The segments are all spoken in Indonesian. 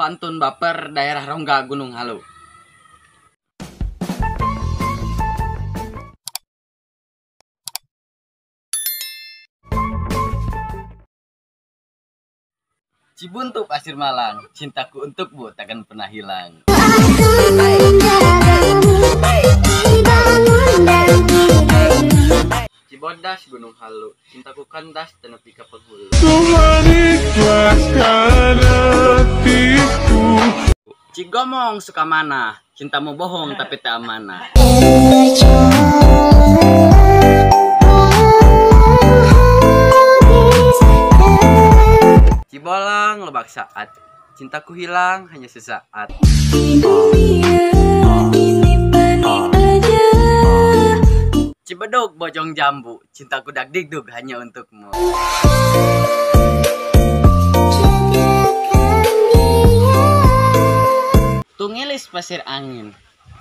Pantun baper daerah Rongga Gunung Halu. Cibuntu Pasir Malang, cintaku untukmu takkan pernah hilang. Cibodas Gunung Halu, cintaku kandas tenepi ka penghulu. Cigomong Sukamana, cintamu bohong tapi tak amanah. Cibolang Lebak Saat, cintaku hilang hanya sesaat. Cibedug Bojong Jambu, cintaku dagdikdug hanya untukmu. Tungilis Pasir Angin,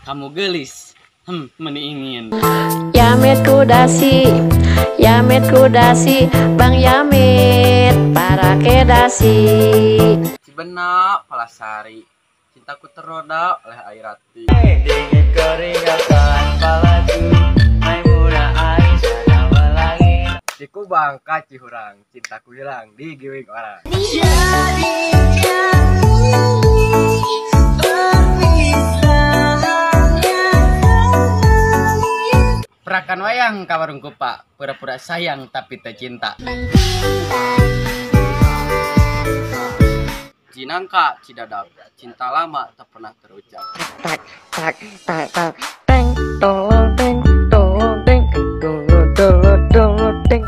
kamu gelis, meniingin. Yamit kudasi, Bang Yamit para kedasi. Cibenak Palasari, cintaku teroda oleh air hati. Dingin keringatan palaku, Maimunah Aisyah melangit. Ciku Bangka Cihurang, cintaku hilang di giwing orang. Perakan wayang kawarung kupa, pura-pura sayang tapi tak cinta. Cinangka Cidadap, cinta lama tak pernah terucap. Teng, tolong teng, tolong teng, tolong teng.